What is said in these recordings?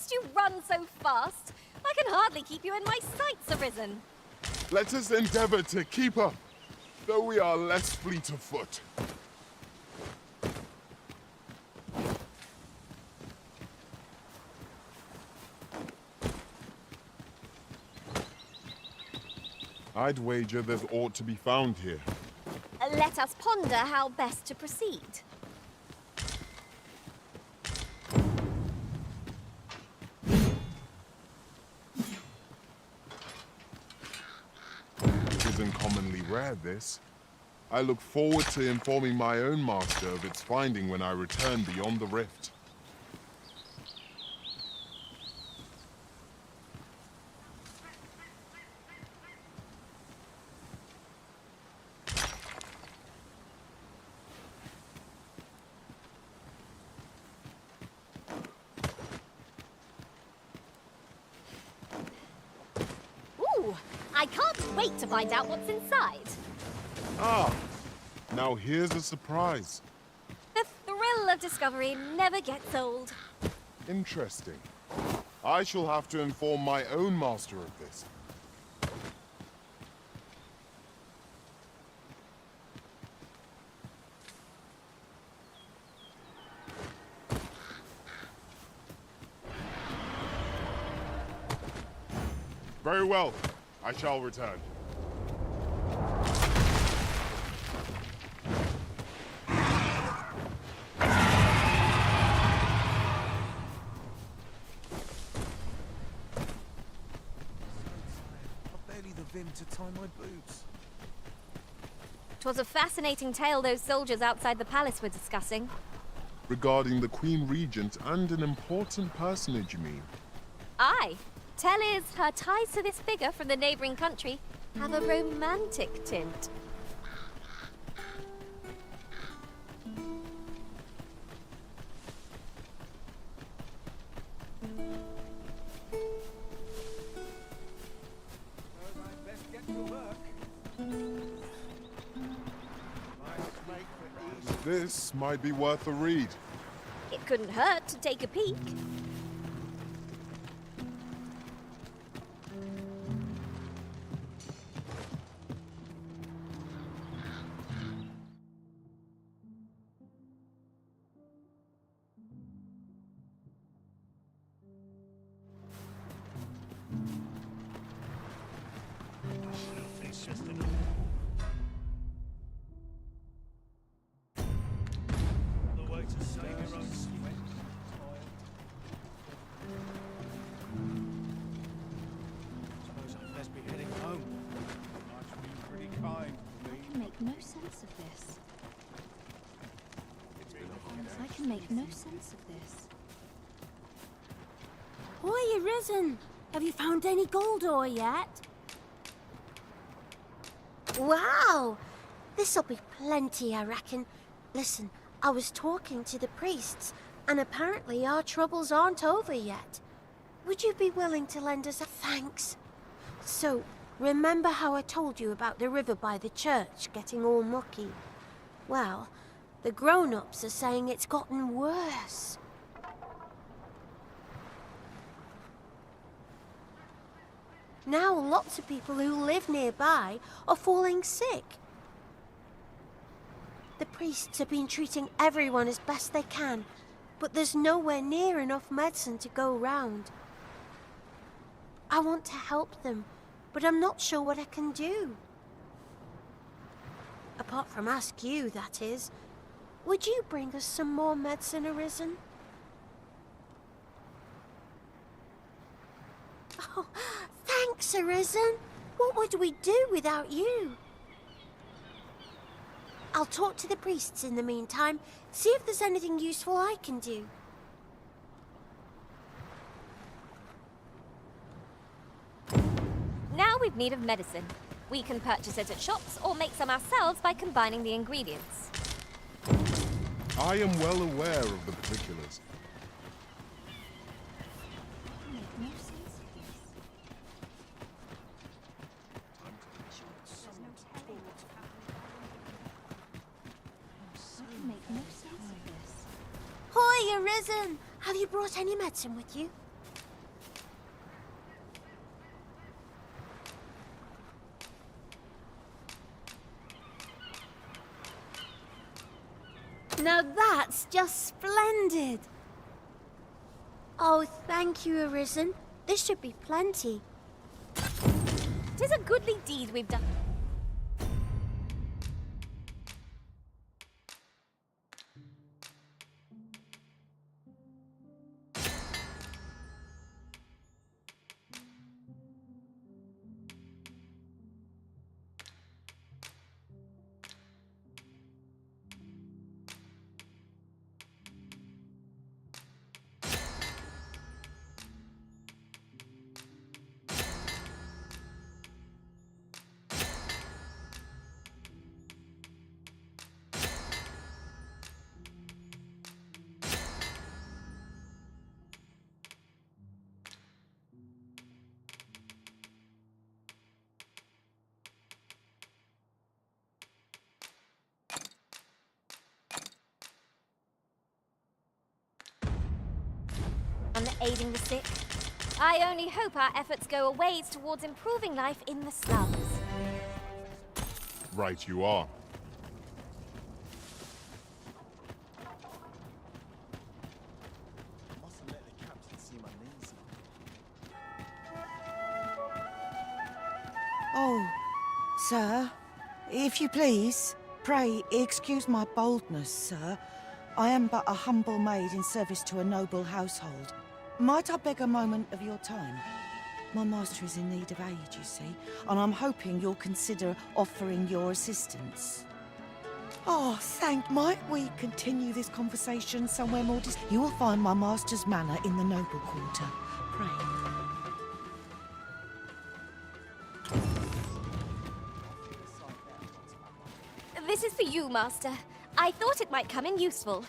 must you run so fast? I can hardly keep you in my sights, Arisen. Let us endeavor to keep up, though we are less fleet of foot. I'd wager there's aught to be found here. Let us ponder how best to proceed. It isn't commonly rare, this. I look forward to informing my own master of its finding when I return beyond the rift. I can't wait to find out what's inside. Ah, now here's a surprise. The thrill of discovery never gets old. Interesting. I shall have to inform my own master of this. Very well. I shall return. To tie my boots. 'Twas a fascinating tale those soldiers outside the palace were discussing. Regarding the Queen Regent and an important personage, you mean? Aye. Tell is her ties to this figure from the neighbouring country have a romantic tint. This might be worth a read. It couldn't hurt to take a peek. No sense of this. I can make no sense of this. Hoy, Arisen! Have you found any gold ore yet? Wow! This'll be plenty, I reckon. Listen, I was talking to the priests, and apparently our troubles aren't over yet. Would you be willing to lend us a thanks? So, remember how I told you about the river by the church getting all mucky? Well, the grown-ups are saying it's gotten worse. Now lots of people who live nearby are falling sick. The priests have been treating everyone as best they can, but there's nowhere near enough medicine to go round. I want to help them, but I'm not sure what I can do. Apart from ask you, that is. Would you bring us some more medicine, Arisen? Oh, thanks, Arisen. What would we do without you? I'll talk to the priests in the meantime, see if there's anything useful I can do. Now we've need of medicine. We can purchase it at shops or make some ourselves by combining the ingredients. I am well aware of the particulars. Hoy, Arisen! Have you brought any medicine with you? Now that's just splendid! Oh, thank you, Arisen. This should be plenty. 'Tis a goodly deed we've done. And aiding the sick. I only hope our efforts go a ways towards improving life in the slums. Right you are. Mustn't let the captain see my knees. Oh, sir, if you please, pray excuse my boldness, sir. I am but a humble maid in service to a noble household. Might I beg a moment of your time? My master is in need of aid, you see, and I'm hoping you'll consider offering your assistance. Oh, might we continue this conversation somewhere more You will find my master's manor in the noble quarter. Pray. This is for you, Master. I thought it might come in useful.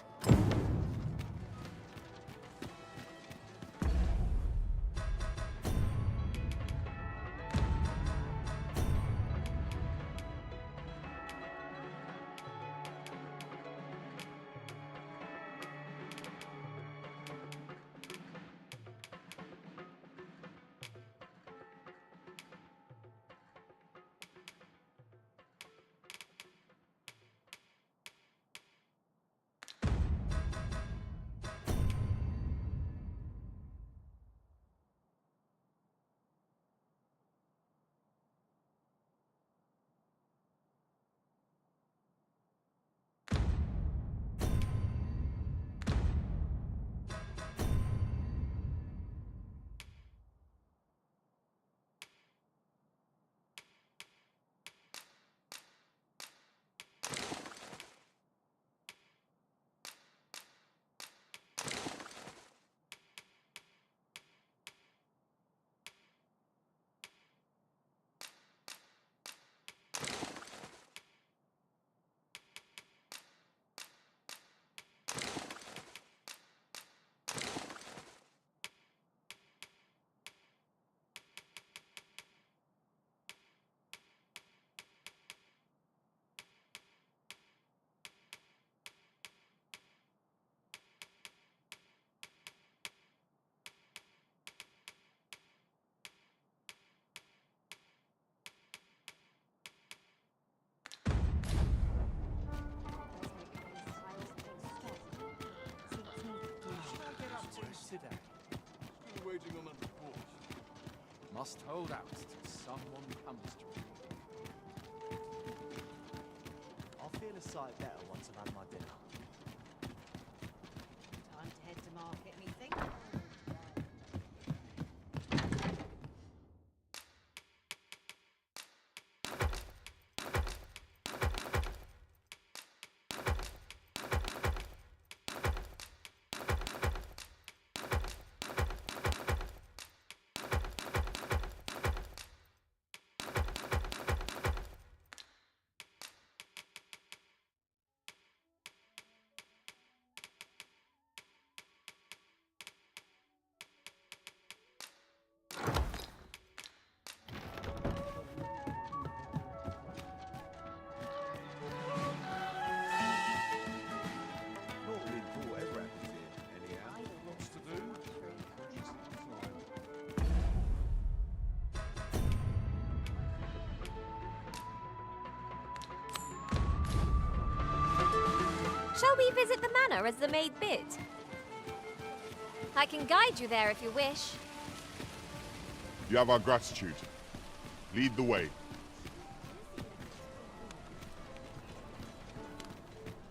Today. We're waiting on a report. Must hold out till someone comes to me. I'll feel a sight better once I've had my dinner. Time to head to market, methinks. Shall we visit the manor as the maid bid? I can guide you there if you wish. You have our gratitude. Lead the way.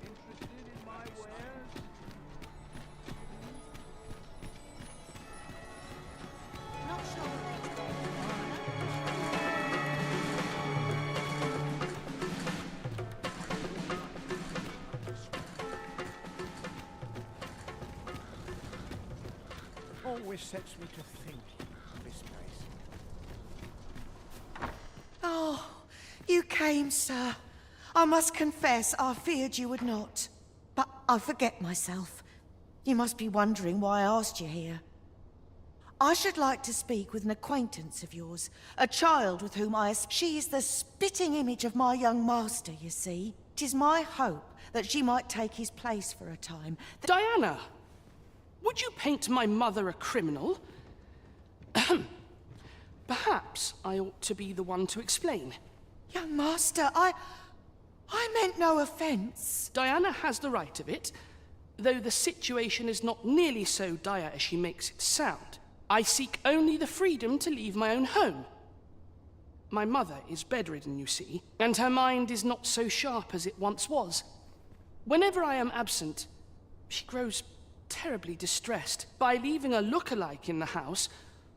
Interested in my wares? Not sure what they say. Always sets me to think, this place. Oh, you came, sir. I must confess, I feared you would not. But I forget myself. You must be wondering why I asked you here. I should like to speak with an acquaintance of yours, a child with whom she is the spitting image of my young master, you see. 'Tis my hope that she might take his place for a time. Diana, would you paint my mother a criminal? Ahem. Perhaps I ought to be the one to explain. Young master, I meant no offense. Diana has the right of it, though the situation is not nearly so dire as she makes it sound. I seek only the freedom to leave my own home. My mother is bedridden, you see, and her mind is not so sharp as it once was. Whenever I am absent, she grows terribly distressed. By leaving a look-alike in the house,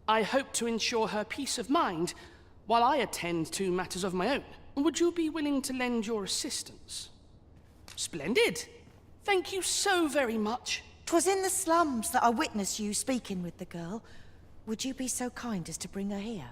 I hope to ensure her peace of mind while I attend to matters of my own. Would you be willing to lend your assistance? Splendid. Thank you so very much. 'Twas in the slums that I witnessed you speaking with the girl. Would you be so kind as to bring her here?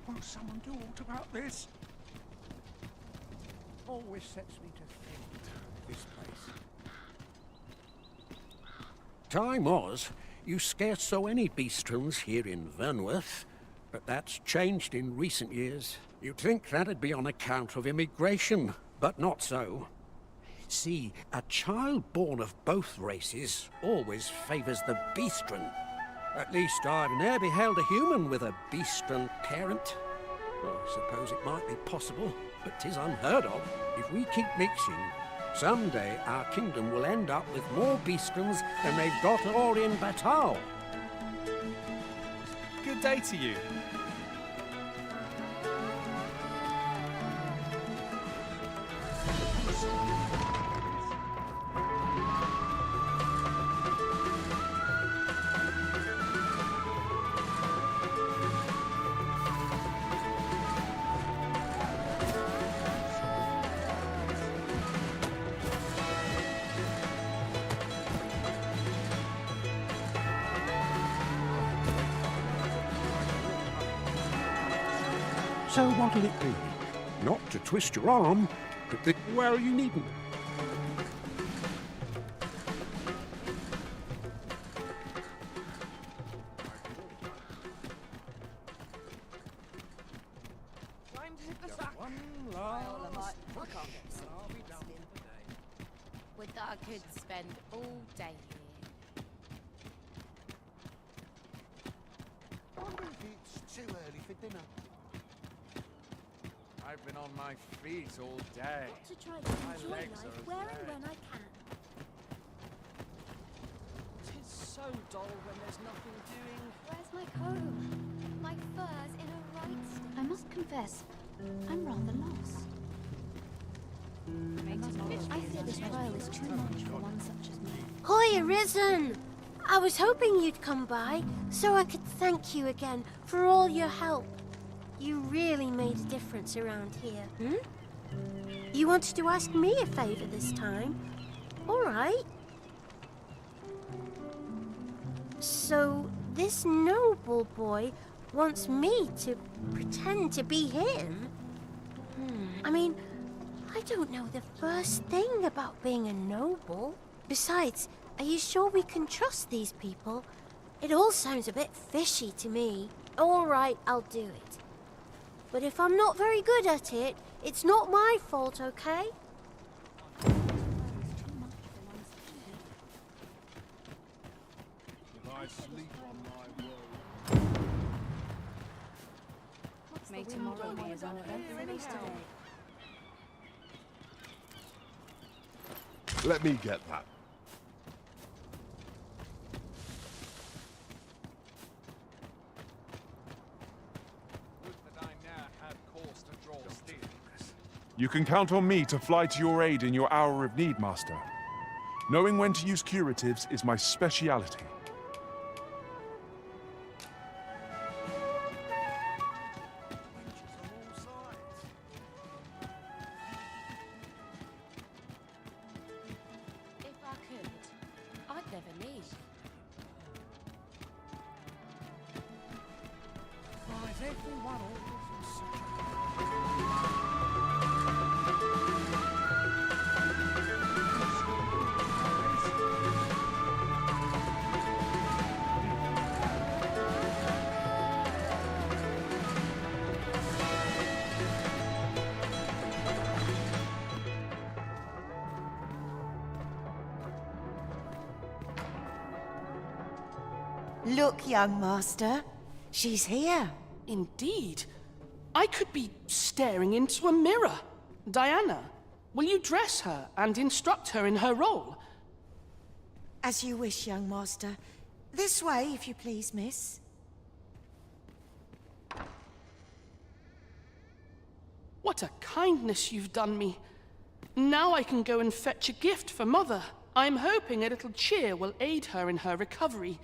Won't someone do aught about this? Always sets me to think, this place. Time was, you scarce saw any beastrons here in Vernworth, but that's changed in recent years. You'd think that'd be on account of immigration, but not so. See, a child born of both races always favours the beastron. At least I've ne'er beheld a human with a beastron parent. Well, I suppose it might be possible, but 'tis unheard of. If we keep mixing, someday our kingdom will end up with more beastrons than they've got all in Batal. Good day to you. So what'll it be? Not to twist your arm, but well, you needn't. Time to hit the sack. Would that I could spend all day here. I wonder if it's too early for dinner. I've been on my feet all day. To try to My enjoy legs life are as where and red. when I can. Tis so dull when there's nothing doing. Where's my comb? My fur's in a right state. I must confess, I'm rather lost. I fear this trial is too much for one such as me. Hoy, Arisen! I was hoping you'd come by, so I could thank you again for all your help. You really made a difference around here, You wanted to ask me a favor this time? All right. So, this noble boy wants me to pretend to be him? I mean, I don't know the first thing about being a noble. Besides, are you sure we can trust these people? It all sounds a bit fishy to me. All right, I'll do it. But if I'm not very good at it, it's not my fault, okay? If I sleep on my road. May tomorrow be as uneventful as today. Let me get that. Would that I now had cause to draw steel. You can count on me to fly to your aid in your hour of need, Master. Knowing when to use curatives is my speciality. If I could, I'd never leave. Why, is everyone always in such Look, young master. She's here. Indeed. I could be staring into a mirror. Diana, will you dress her and instruct her in her role? As you wish, young master. This way, if you please, miss. What a kindness you've done me. Now I can go and fetch a gift for Mother. I'm hoping a little cheer will aid her in her recovery.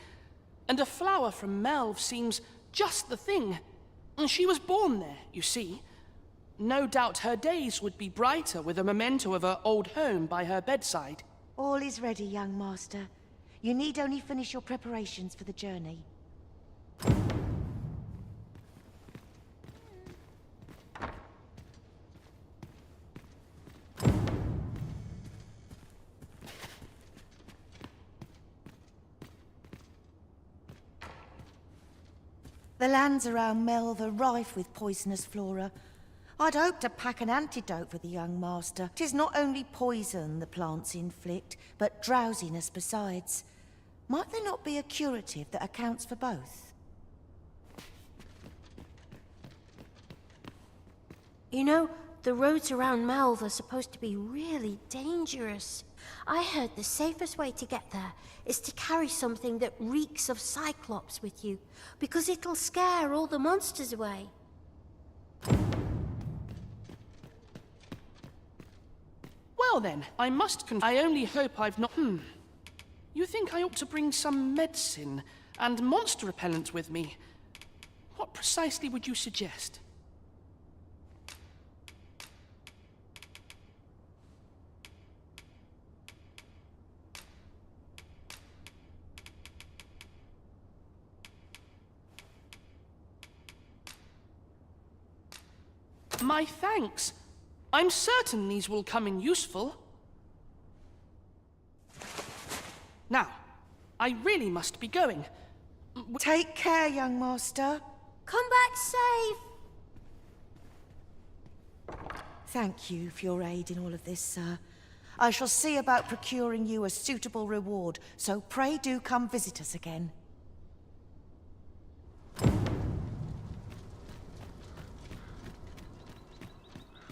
And a flower from Melve seems just the thing. And she was born there, you see. No doubt her days would be brighter with a memento of her old home by her bedside. All is ready, young master. You need only finish your preparations for the journey. The lands around Melve are rife with poisonous flora. I'd hoped to pack an antidote for the young master. 'Tis not only poison the plants inflict, but drowsiness besides. Might there not be a curative that accounts for both? You know, the roads around Melve are supposed to be really dangerous. I heard the safest way to get there is to carry something that reeks of Cyclops with you, because it'll scare all the monsters away. Well then, I must I only hope I've not... You think I ought to bring some medicine and monster repellent with me? What precisely would you suggest? My thanks. I'm certain these will come in useful. Now, I really must be going. Take care, young master. Come back safe! Thank you for your aid in all of this, sir. I shall see about procuring you a suitable reward, so pray do come visit us again.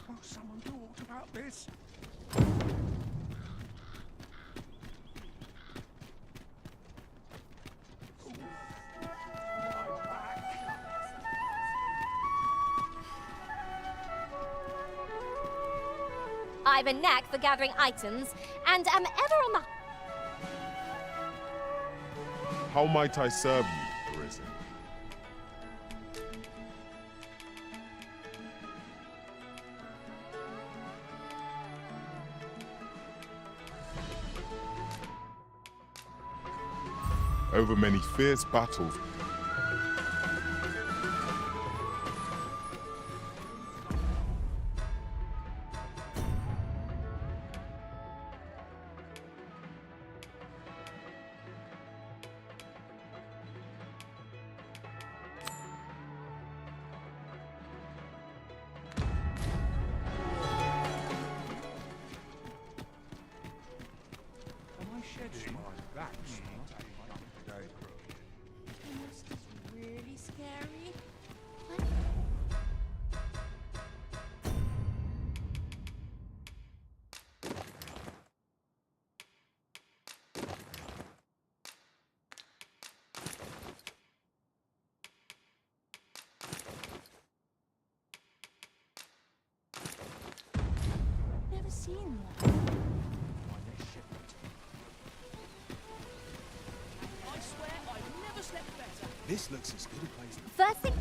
Will someone do aught about this? I've a knack for gathering items, and am ever on the... How might I serve you, Arisen? over many fierce battles. Really scary. Never seen one. I swear I've never slept better. This looks as good a place. First thing...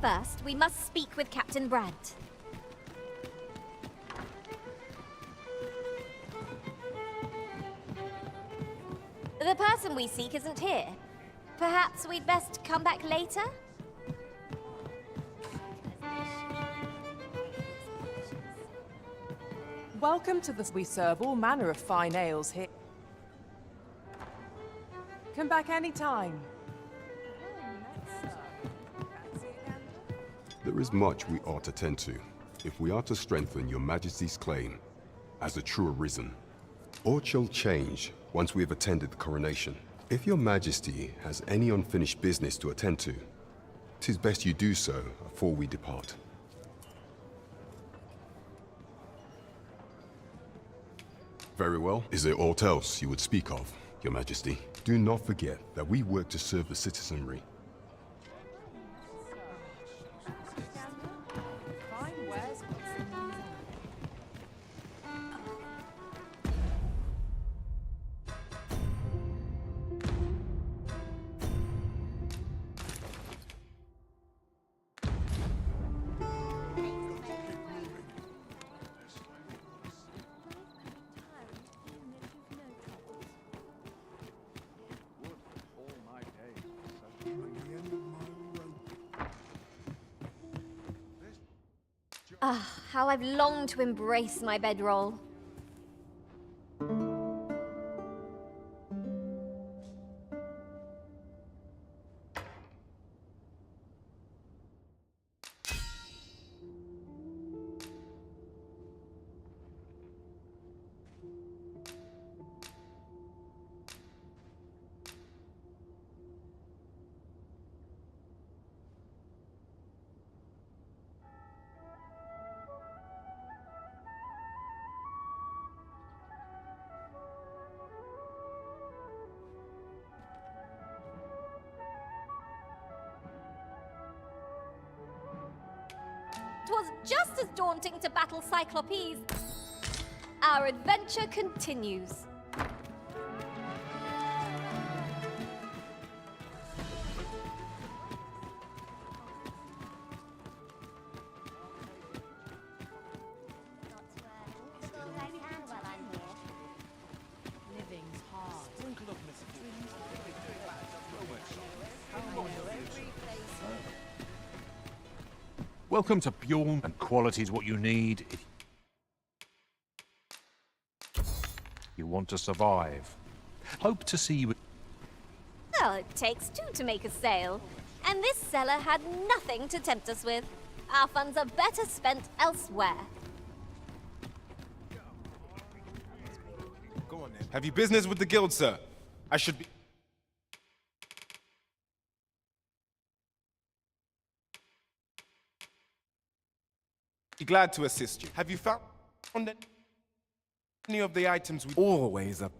First, we must speak with Captain Brandt. The person we seek isn't here. Perhaps we'd best come back later? Welcome to this. We serve all manner of fine ales here. Come back anytime. There is much we ought to tend to, if we are to strengthen your Majesty's claim as a true arisen. Aught shall change once we have attended the coronation. If your Majesty has any unfinished business to attend to, 'tis best you do so afore we depart. Very well. Is there aught else you would speak of, Your Majesty? Do not forget that we work to serve the citizenry. Ah, how I've longed to embrace my bedroll. It was just as daunting to battle Cyclopes. Our adventure continues. Living's hard. Welcome to Bjorn, and quality is what you need if you want to survive. Hope to see you. Well, it takes two to make a sale. And this seller had nothing to tempt us with. Our funds are better spent elsewhere. Go on then. Have you business with the guild, sir? I should be... Be glad to assist you. Have you found any of the items we always up?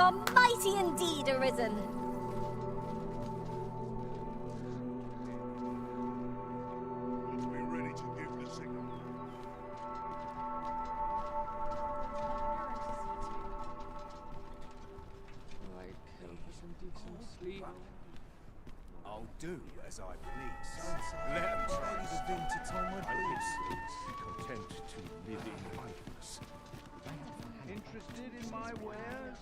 are mighty indeed arisen. Be ready to give the signal. I'll do as I please. Let them try the vintage time when Content to live in idleness. Interested in my wares?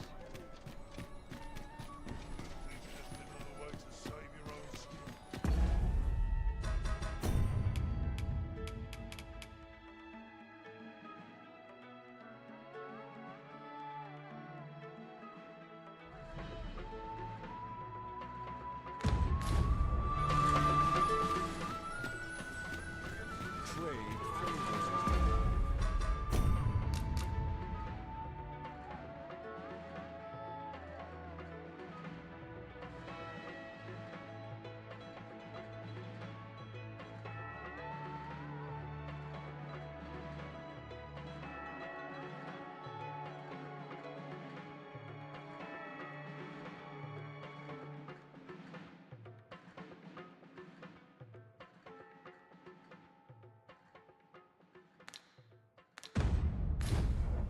Another way to save your own skin.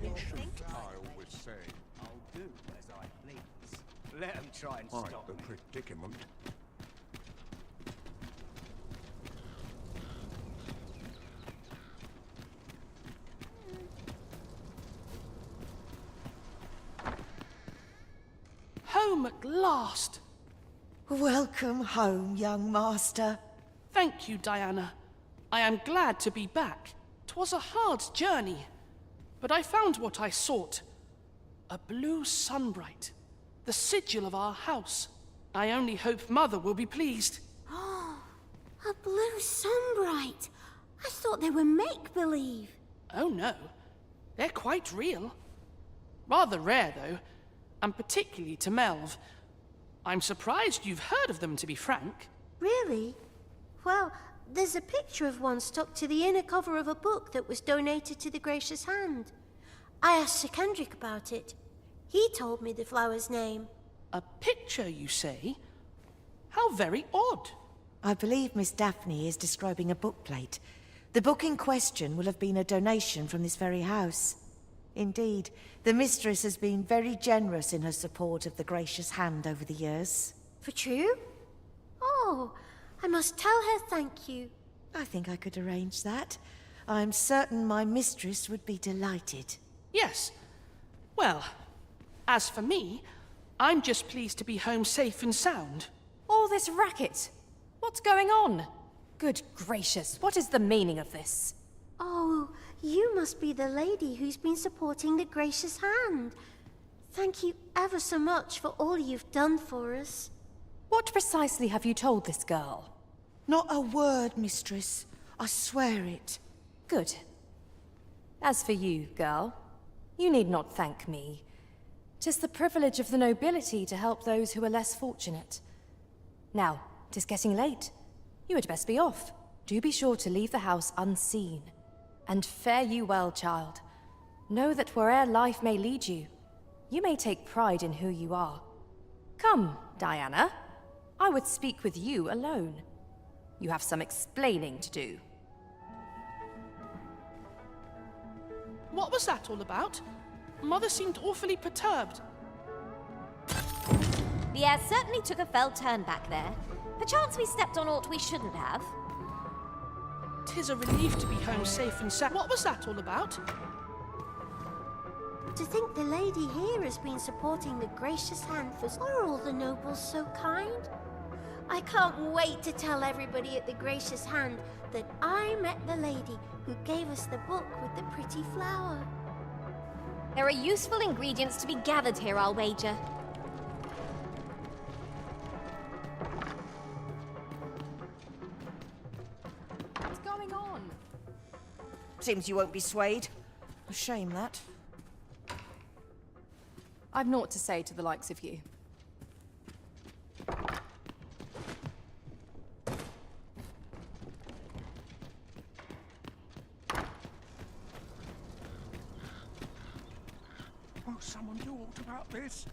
In truth, I always say, I'll do as I please. Let them try and Quite stop the me. predicament. Home at last! Welcome home, young master. Thank you, Diana. I am glad to be back. 'Twas a hard journey, but I found what I sought. A blue sunbright, the sigil of our house. I only hope Mother will be pleased. Oh, a blue sunbright. I thought they were make-believe. Oh no, they're quite real. Rather rare, though, and particularly to Melv. I'm surprised you've heard of them, to be frank. Really? Well, there's a picture of one stuck to the inner cover of a book that was donated to the Gracious Hand. I asked Sir Kendrick about it. He told me the flower's name. A picture, you say? How very odd. I believe Miss Daphne is describing a bookplate. The book in question will have been a donation from this very house. Indeed, the mistress has been very generous in her support of the Gracious Hand over the years. For true? Oh, I must tell her thank you. I think I could arrange that. I'm certain my mistress would be delighted. Yes. Well, as for me, I'm just pleased to be home safe and sound. All this racket. What's going on? Good gracious, what is the meaning of this? Oh, you must be the lady who's been supporting the Gracious Hand. Thank you ever so much for all you've done for us. What precisely have you told this girl? Not a word, mistress. I swear it. Good. As for you, girl, you need not thank me. 'Tis the privilege of the nobility to help those who are less fortunate. Now, 'tis getting late. You had best be off. Do be sure to leave the house unseen. And fare you well, child. Know that where'er life may lead you, you may take pride in who you are. Come, Diana. I would speak with you alone. You have some explaining to do. What was that all about? Mother seemed awfully perturbed. The air certainly took a fell turn back there. Perchance we stepped on aught we shouldn't have. 'Tis a relief to be home safe and sound. What was that all about? To think the lady here has been supporting the Gracious Hand for... Are all the nobles so kind? I can't wait to tell everybody at the Gracious Hand that I met the lady who gave us the book with the pretty flower. There are useful ingredients to be gathered here, I'll wager. What's going on? Seems you won't be swayed. A shame, that. I've naught to say to the likes of you. Will someone do aught about this?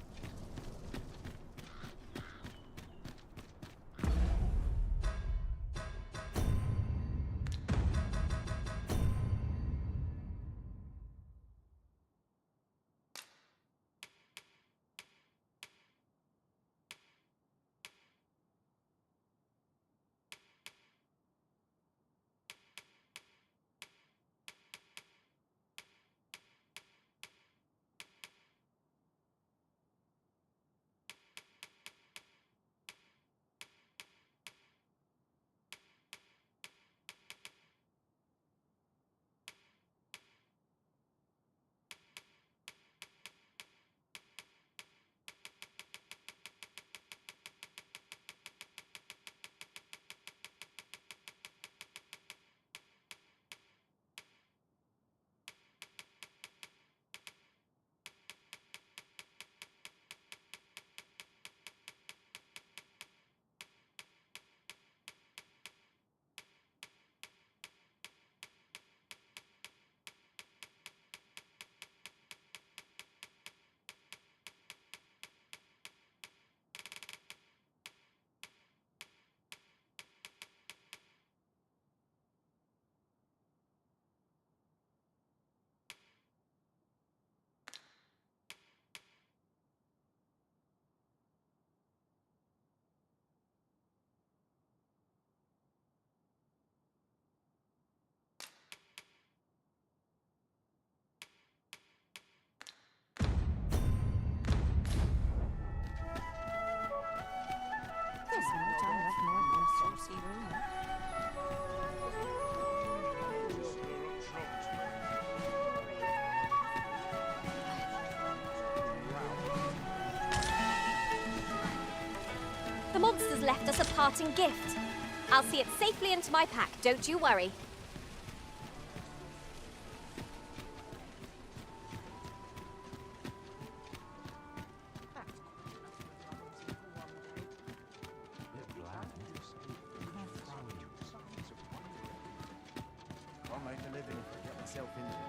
left us a parting gift. I'll see it safely into my pack, don't you worry. I'll make a living if I get myself into it.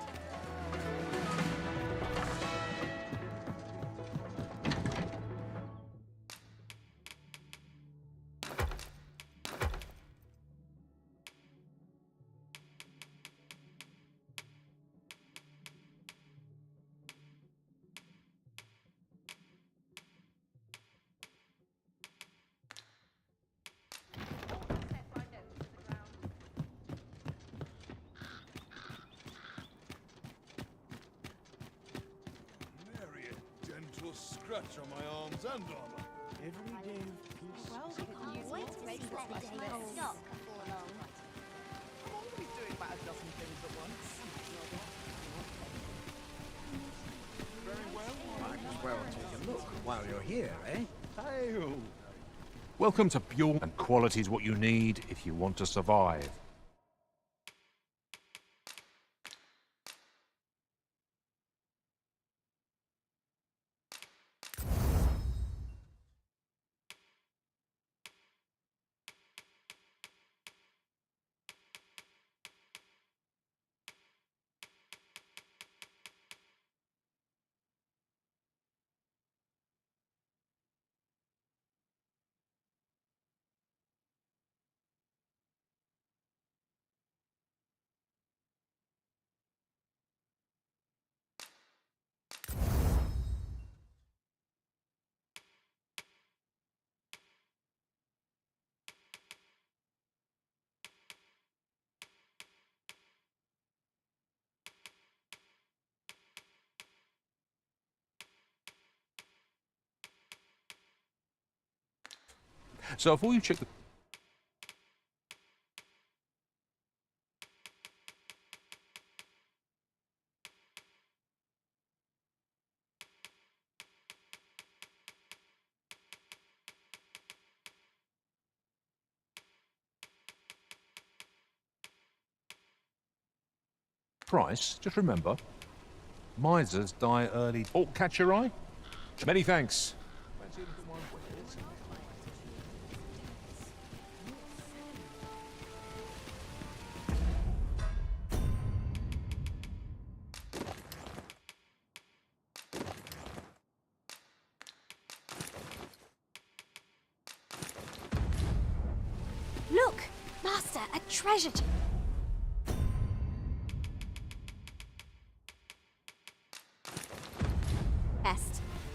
Nary a gentle scratch on my arms and armor. Every day of peace. Can't wait to make the day stop before long. I'm always doing about a dozen things at once. Very well. Might as well take a look while you're here, eh? Hail. Welcome to Bjorn, and quality is what you need if you want to survive. So before you check the price, just remember, misers die early. Oh, catch your eye? Many thanks. Look, Master, a treasure chest.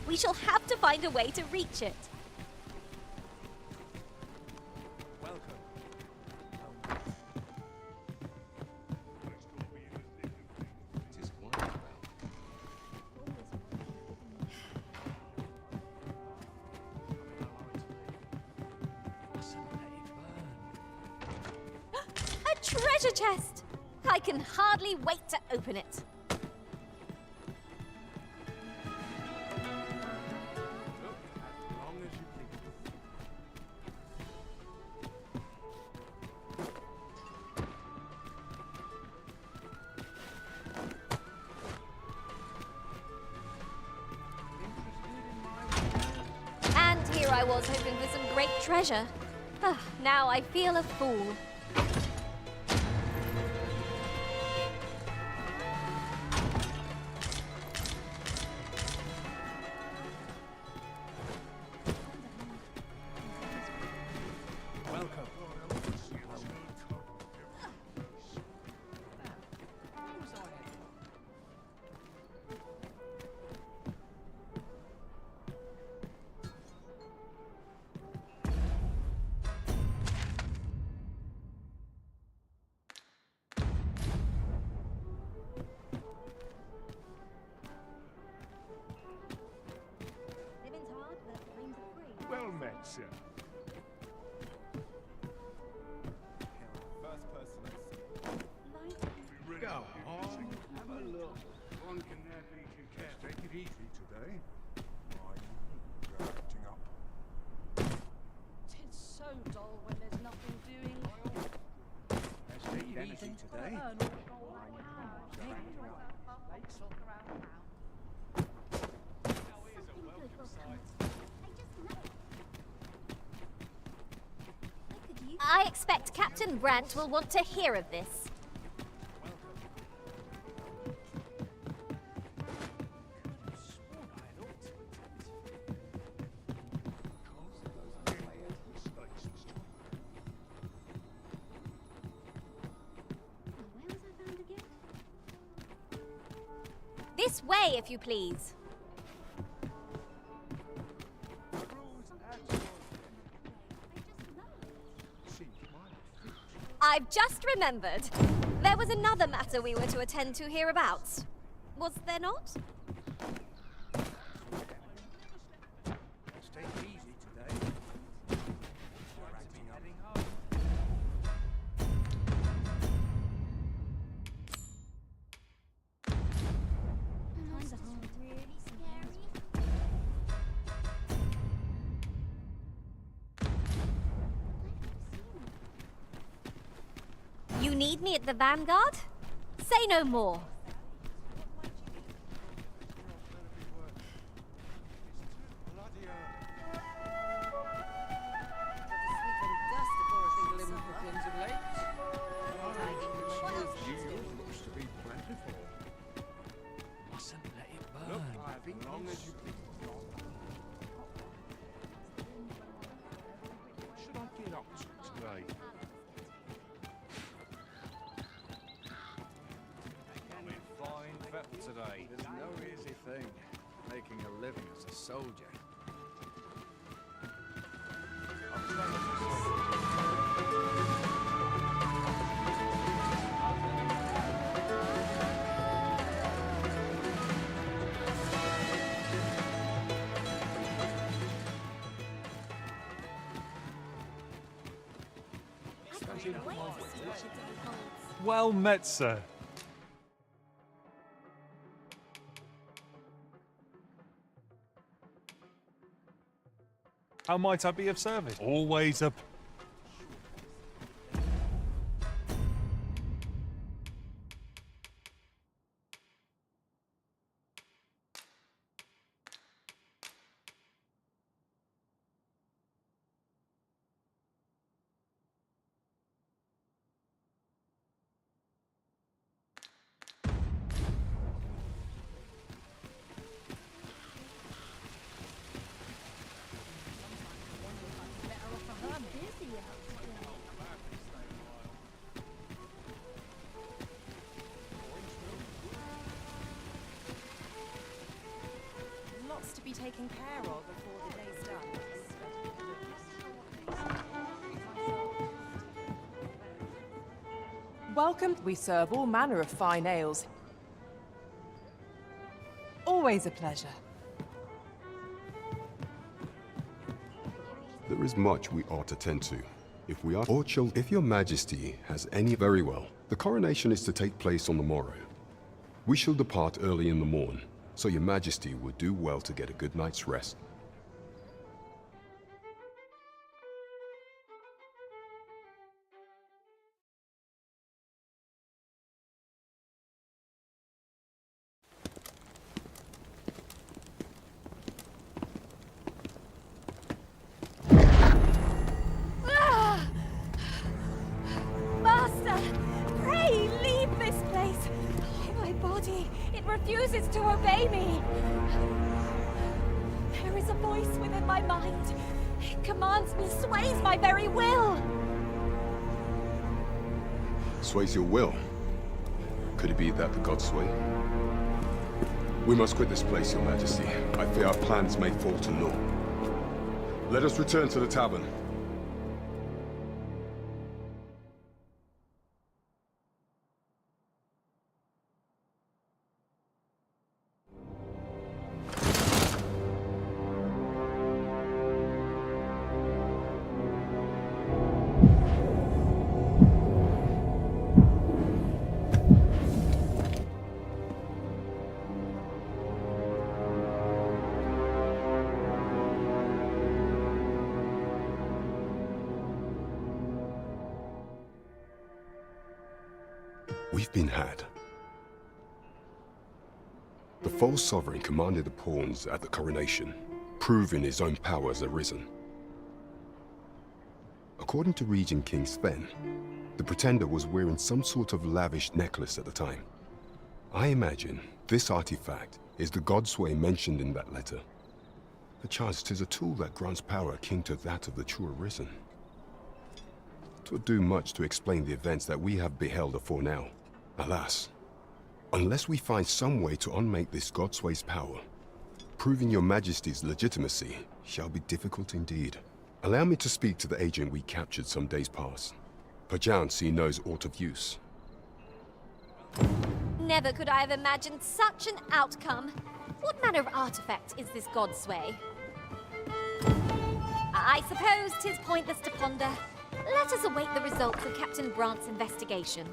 We shall have to find a way to reach it. A treasure chest! I can hardly wait to open it. I was hoping for some great treasure. Now I feel a fool. Well met, sir. Go on, have a look. One can never be too careful. Take it easy today. Why, you're acting up. Tis so dull when there's nothing doing. Let's take it easy today. I expect Captain Brant will want to hear of this. This way, if you please. I've just remembered. There was another matter we were to attend to hereabouts. Was there not? Let's take it easy today. You need me at the Vanguard? Say no more. Looks to be plentiful. Mustn't let it burn. As long as you What should I get up to today? I'm in fine fettle today. There's no easy thing, making a living as a soldier. Well met, sir. How might I be of service? Always a... Lots to be taken care of before the day's done. Welcome. We serve all manner of fine ales. Always a pleasure. There is much we ought to tend to. If we are or shall, if your majesty has any, very well. The coronation is to take place on the morrow. We shall depart early in the morn, so your majesty would do well to get a good night's rest. Master, pray leave this place. My body, it refuses to obey me. There is a voice within my mind. It commands me, sways my very will. Sways your will? Could it be that the gods sway? We must quit this place, your majesty. I fear our plans may fall to naught. Let us return to the tavern. We've been had. The false sovereign commanded the pawns at the coronation, proving his own power has arisen. According to Regent King Sven, the pretender was wearing some sort of lavish necklace at the time. I imagine this artifact is the Godsway mentioned in that letter. Perchance 'tis a tool that grants power akin to that of the true Arisen. 'Twould do much to explain the events that we have beheld afore now. Alas, unless we find some way to unmake this Godsway's power, proving your Majesty's legitimacy shall be difficult indeed. Allow me to speak to the agent we captured some days past. Perchance he knows aught of use. Never could I have imagined such an outcome. What manner of artifact is this Godsway? I suppose 'tis pointless to ponder. Let us await the results of Captain Brant's investigation.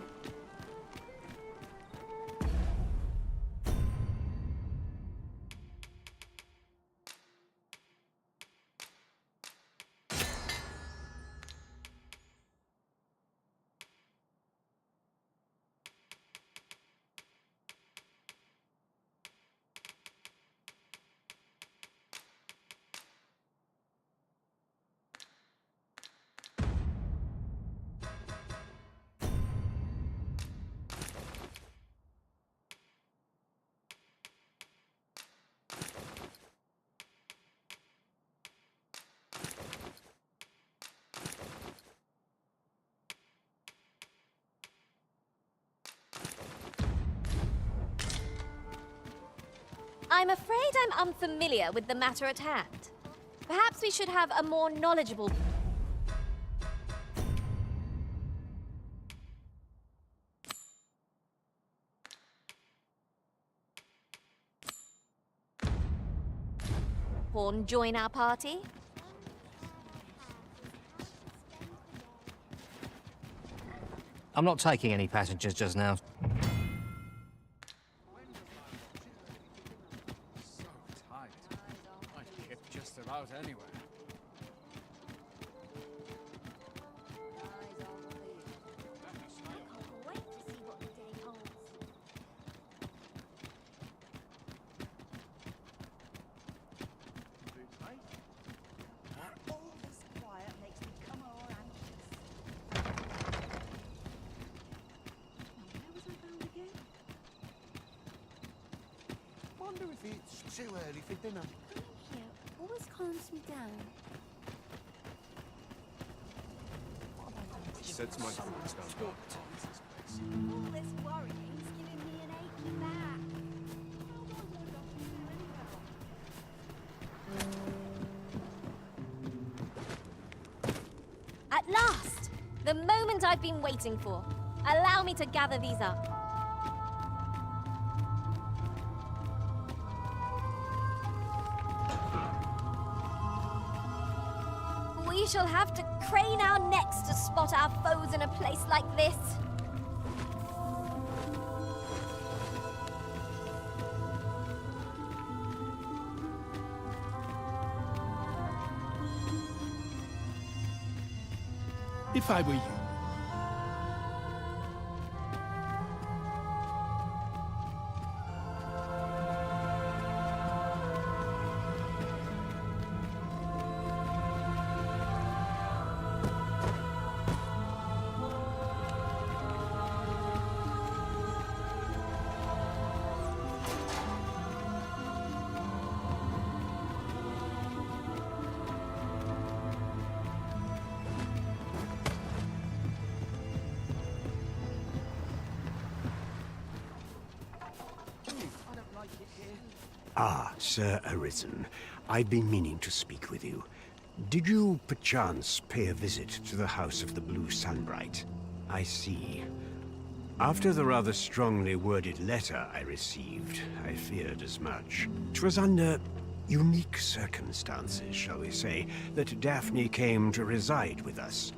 I'm afraid I'm unfamiliar with the matter at hand. Perhaps we should have a more knowledgeable... pawn join our party? I'm not taking any passengers just now. Out anywhere. Wonder if it's too early for dinner. Always calms me down. Sets my thoughts down. All this worrying's giving me an achy back. At last! The moment I've been waiting for. Allow me to gather these up. We shall have to crane our necks to spot our foes in a place like this. If I were you, Ah, Sir Arisen. I've been meaning to speak with you. Did you, perchance, pay a visit to the House of the Blue Sunbright? I see. After the rather strongly worded letter I received, I feared as much. 'Twas under unique circumstances, shall we say, that Daphne came to reside with us.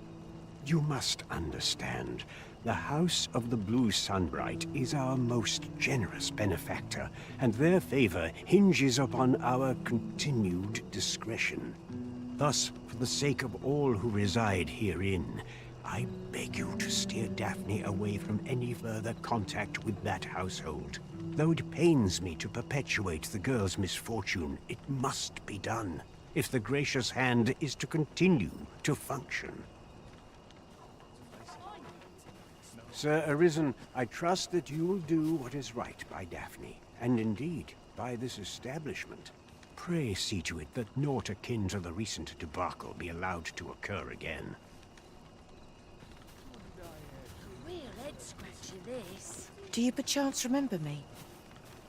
You must understand, the House of the Blue Sunbright is our most generous benefactor, and their favor hinges upon our continued discretion. Thus, for the sake of all who reside herein, I beg you to steer Daphne away from any further contact with that household. Though it pains me to perpetuate the girl's misfortune, it must be done if the gracious hand is to continue to function. Sir Arisen, I trust that you will do what is right by Daphne, and indeed by this establishment. Pray see to it that naught akin to the recent debacle be allowed to occur again. Real head scratcher, this. Do you perchance remember me?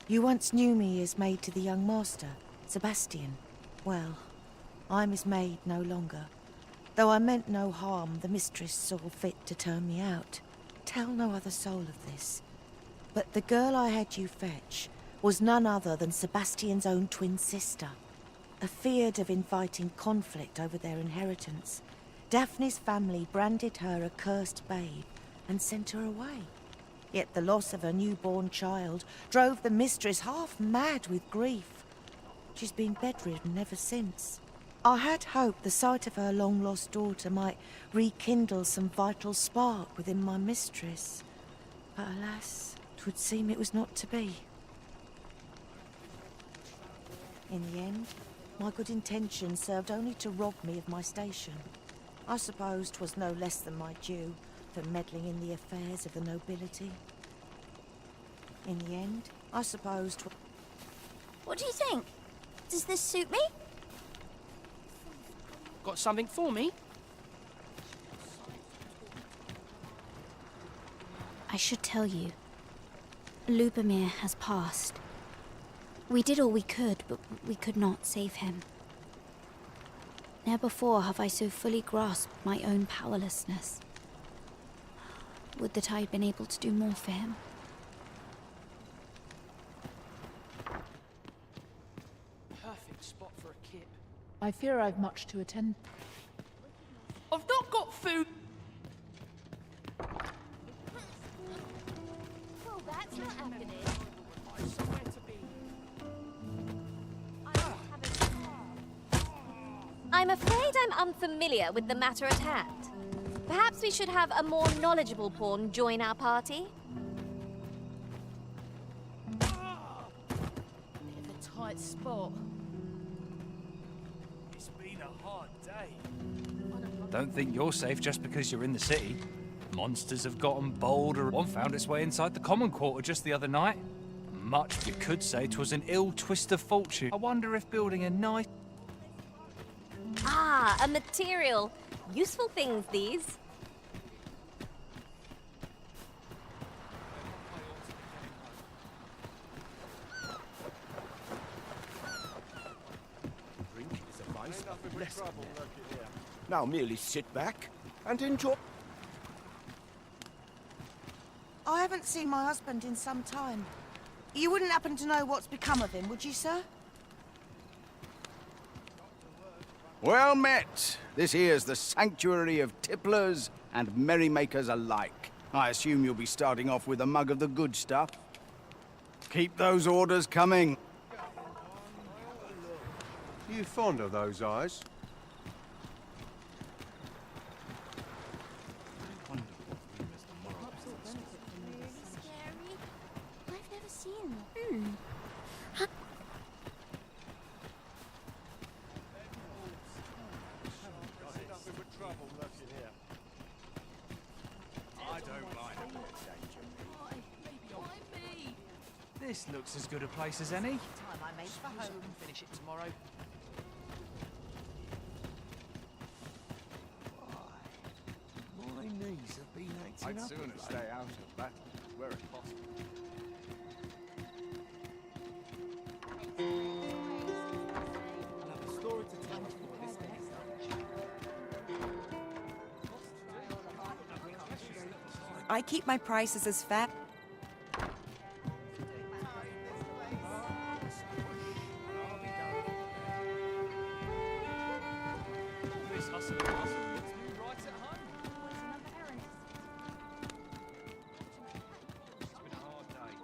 You once knew me as maid to the young master, Sebastian. Well, I'm his maid no longer. Though I meant no harm, the mistress saw fit to turn me out. Tell no other soul of this. But the girl I had you fetch was none other than Sebastian's own twin sister. Afeared of inviting conflict over their inheritance, Daphne's family branded her a cursed babe and sent her away. Yet the loss of her newborn child drove the mistress half mad with grief. She's been bedridden ever since. I had hoped the sight of her long-lost daughter might rekindle some vital spark within my mistress. But alas, 'twould seem it was not to be. In the end, my good intention served only to rob me of my station. I suppose 'twas no less than my due for meddling in the affairs of the nobility. In the end, I suppose 'twas... What do you think? Does this suit me? Got something for me? I should tell you. Lubomir has passed. We did all we could, but we could not save him. Ne'er before have I so fully grasped my own powerlessness. Would that I had been able to do more for him. Perfect spot for a kip. I fear I've much to attend. I've not got food. Well, that's not happening. Somewhere to be. I'm afraid I'm unfamiliar with the matter at hand. Perhaps we should have a more knowledgeable pawn join our party. Bit of a tight spot. It's been a hard day. Don't think you're safe just because you're in the city. Monsters have gotten bolder. One found its way inside the common quarter just the other night. Much you could say 'twas an ill twist of fortune. I wonder if building a nice... Ah, a material. Useful things, these. Drink is a vice of blessing. Now merely sit back and enjoy. I haven't seen my husband in some time. You wouldn't happen to know what's become of him, would you, sir? Well met. This here's the sanctuary of tipplers and merrymakers alike. I assume you'll be starting off with a mug of the good stuff. Keep those orders coming. You fond of those eyes? Scary. I've never seen them. I don't mind a bit of danger. This looks as good a place as any. Time I made for home. Finish it tomorrow. My knees have been acting I'd up. sooner stay out of that where it's possible. I keep my prices as fair. This hustle and bustle leaves me right at home. It's been a hard day.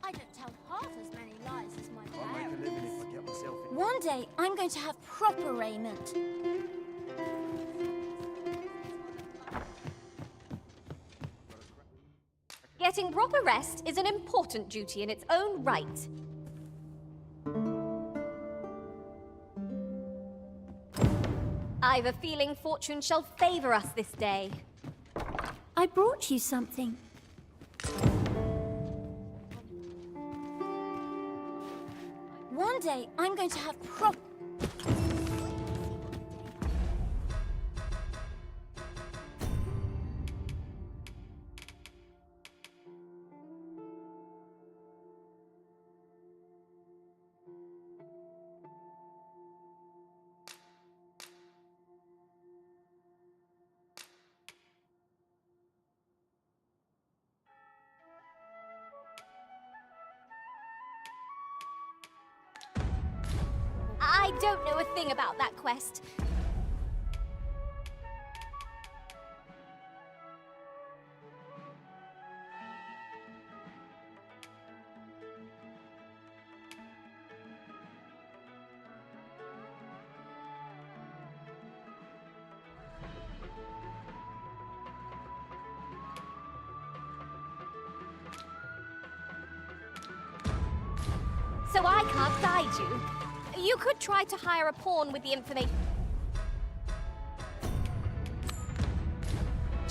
I don't tell half as many lies as my I'll make a parents. living if I get myself in. One day, I'm going to have proper raiment. Getting proper rest is an important duty in its own right. I've a feeling fortune shall favor us this day. I brought you something. One day, I'm going to have I don't know a thing about that quest. So I can't guide you. You could try to hire a pawn with the information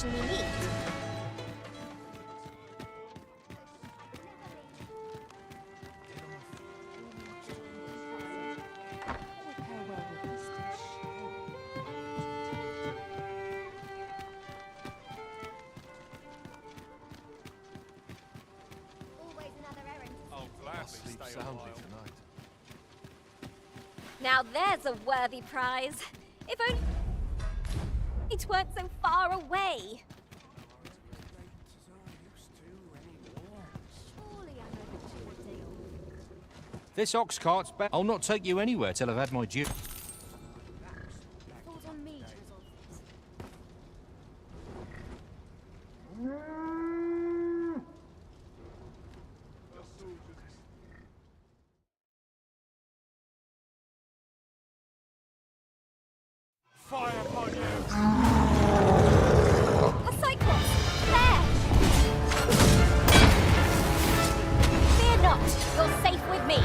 we need. I'll gladly Sleep stay a soundly while. tonight. Now there's a worthy prize. If only it weren't so far away. This ox cart's back. I'll not take you anywhere till I've had my due. falls on me to resolve this. Fire upon you! A cyclops! There! Fear not, you're safe with me.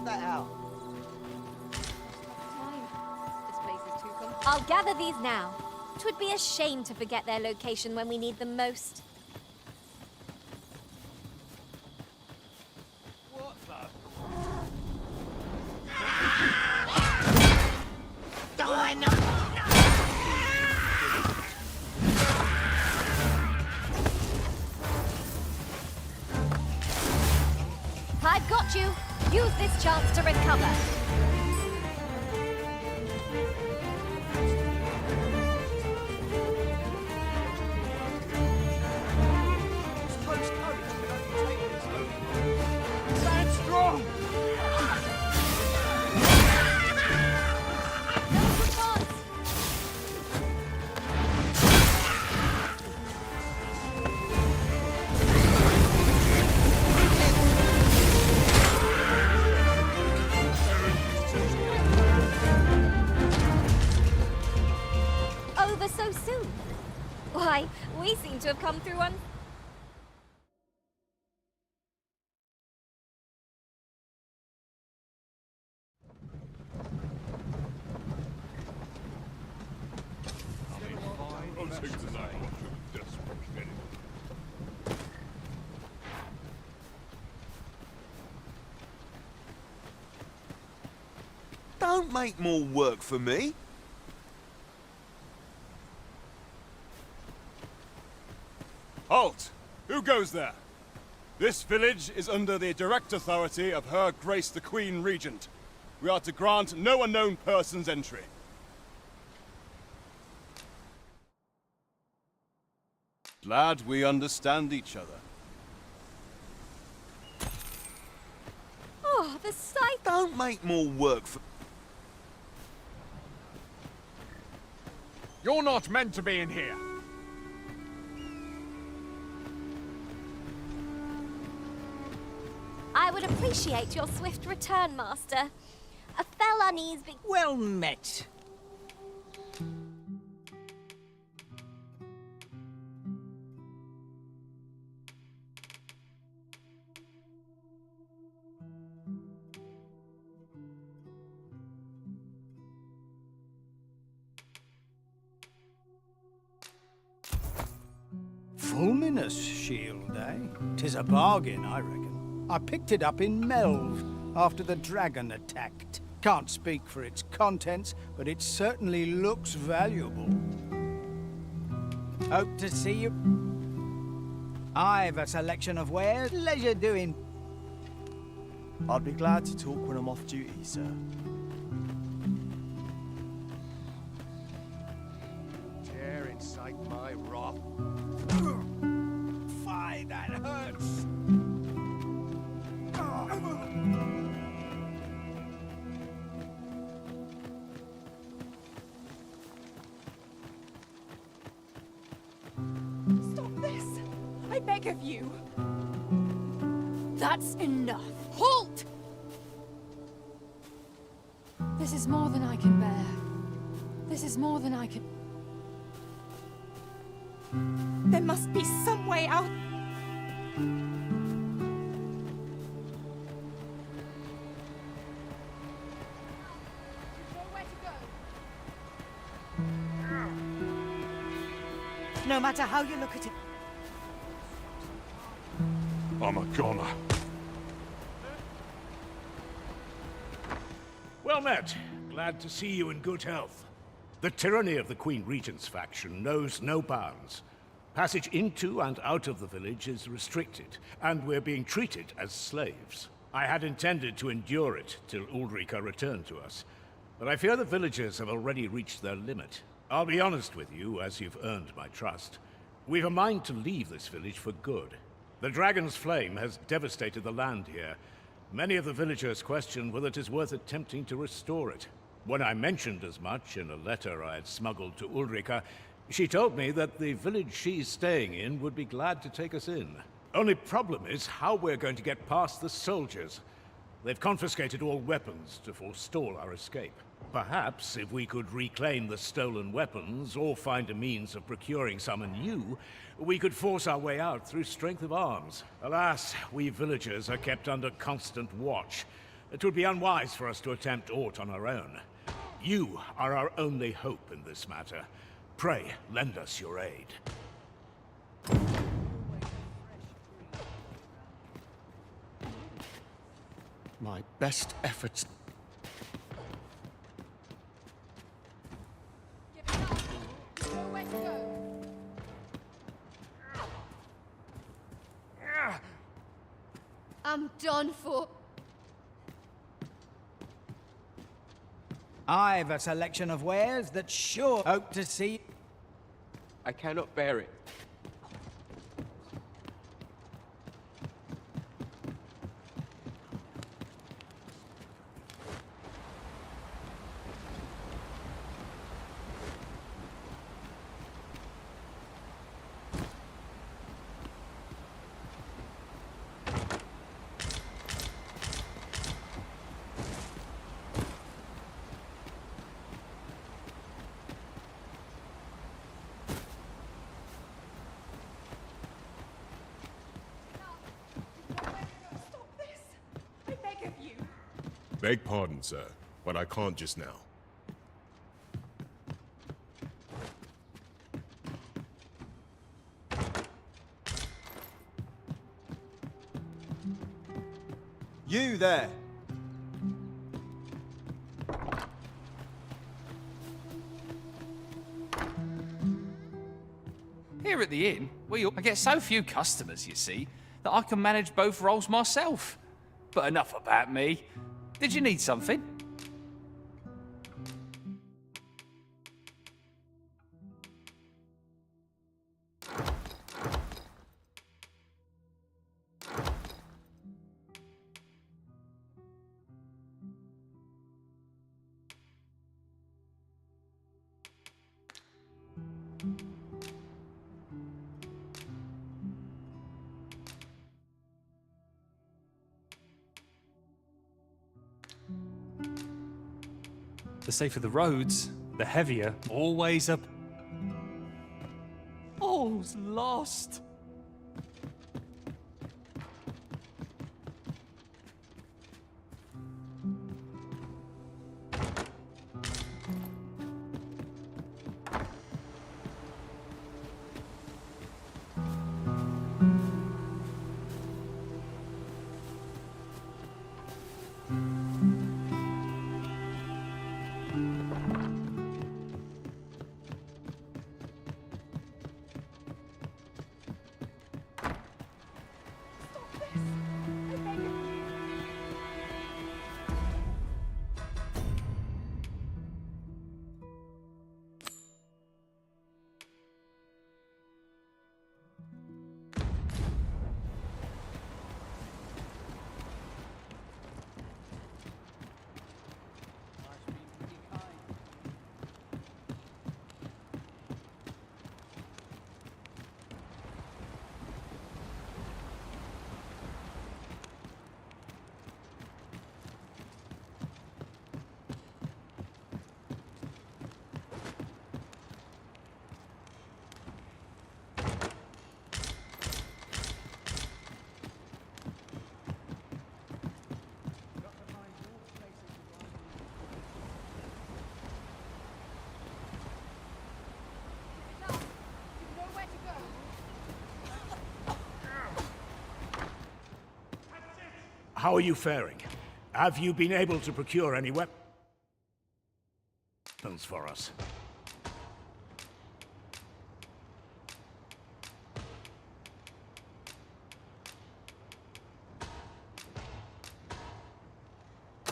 sort that out. This place is too comfortable. I'll gather these now. 'Twould be a shame to forget their location when we need them most. What the? I've got you. Use this chance to recover. Stand strong! Over so soon. Why, we seem to have come through on... Don't make more work for me. Halt! Who goes there? This village is under the direct authority of Her Grace the Queen Regent. We are to grant no unknown persons entry. Glad we understand each other. Oh, the sight... Don't make more work for... You're not meant to be in here. I would appreciate your swift return, Master. I fell uneasy... Well met. Fulminous shield, eh? 'Tis a bargain, I reckon. I picked it up in Melve after the dragon attacked. Can't speak for its contents, but it certainly looks valuable. Hope to see you. I've a selection of wares. Leisure doing. I'd be glad to talk when I'm off duty, sir. Tear inside my rock. Fie, that hurts! Stop this! I beg of you! That's enough! Halt! This is more than I can bear. This is more than I can... There must be some way out. No matter how you look at it. I'm a goner. Well met. Glad to see you in good health. The tyranny of the Queen Regent's faction knows no bounds. Passage into and out of the village is restricted, and we're being treated as slaves. I had intended to endure it till Ulrika returned to us, but I fear the villagers have already reached their limit. I'll be honest with you, as you've earned my trust. We've a mind to leave this village for good. The dragon's flame has devastated the land here. Many of the villagers question whether it is worth attempting to restore it. When I mentioned as much in a letter I had smuggled to Ulrika, she told me that the village she's staying in would be glad to take us in. Only problem is how we're going to get past the soldiers. They've confiscated all weapons to forestall our escape. Perhaps if we could reclaim the stolen weapons, or find a means of procuring some anew, we could force our way out through strength of arms. Alas, we villagers are kept under constant watch. It would be unwise for us to attempt aught on our own. You are our only hope in this matter. Pray, lend us your aid. My best efforts. I'm done for. I've a selection of wares that sure hope to see. I cannot bear it. Beg pardon, sir, but I can't just now. You there! Here at the inn, I get so few customers, you see, that I can manage both roles myself. But enough about me. Did you need something? The safer the roads, the heavier always a... All's lost. How are you faring? Have you been able to procure any weapons for us?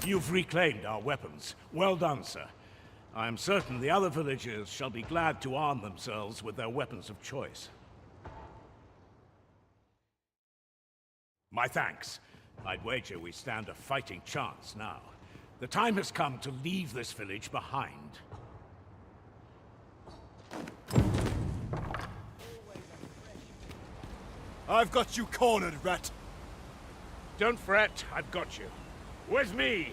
You've reclaimed our weapons. Well done, sir. I am certain the other villagers shall be glad to arm themselves with their weapons of choice. My thanks. I'd wager we stand a fighting chance now. The time has come to leave this village behind. I've got you cornered, rat. Don't fret, I've got you. With me!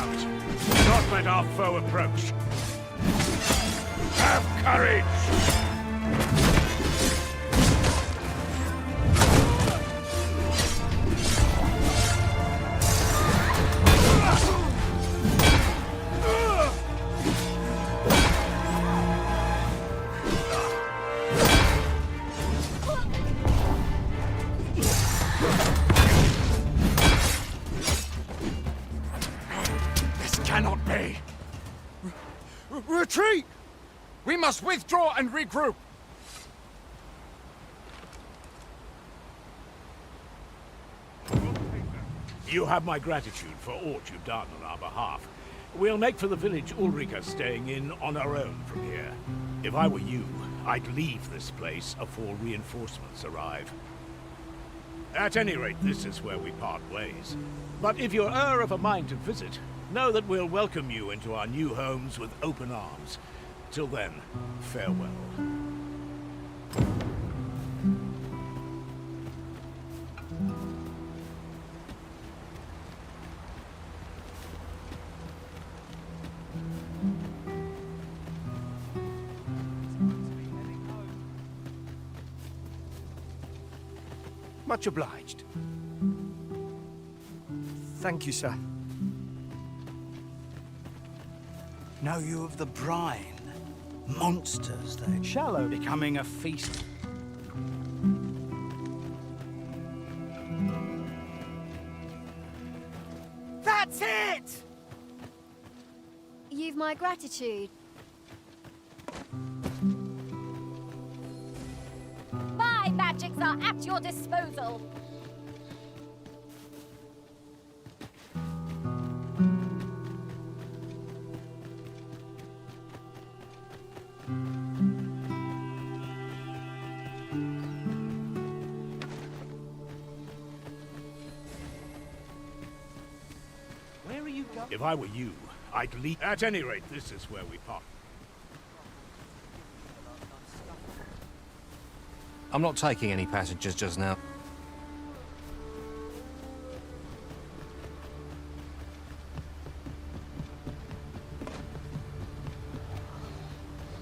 out. Do not let our foe approach. Have courage! Cannot be. Retreat! We must withdraw and regroup. You have my gratitude for aught you've done on our behalf. We'll make for the village Ulrika staying in on our own from here. If I were you, I'd leave this place afore reinforcements arrive. At any rate, this is where we part ways. But if you're of a mind to visit, know that we'll welcome you into our new homes with open arms. Till then, farewell. Much obliged. Thank you, sir. Know you of the brine? Monsters, they shallow, becoming a feast. That's it! You've my gratitude. My magics are at your disposal. If I were you, I'd leave. At any rate, this is where we part. I'm not taking any passengers just now.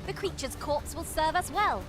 The creature's corpse will serve us well.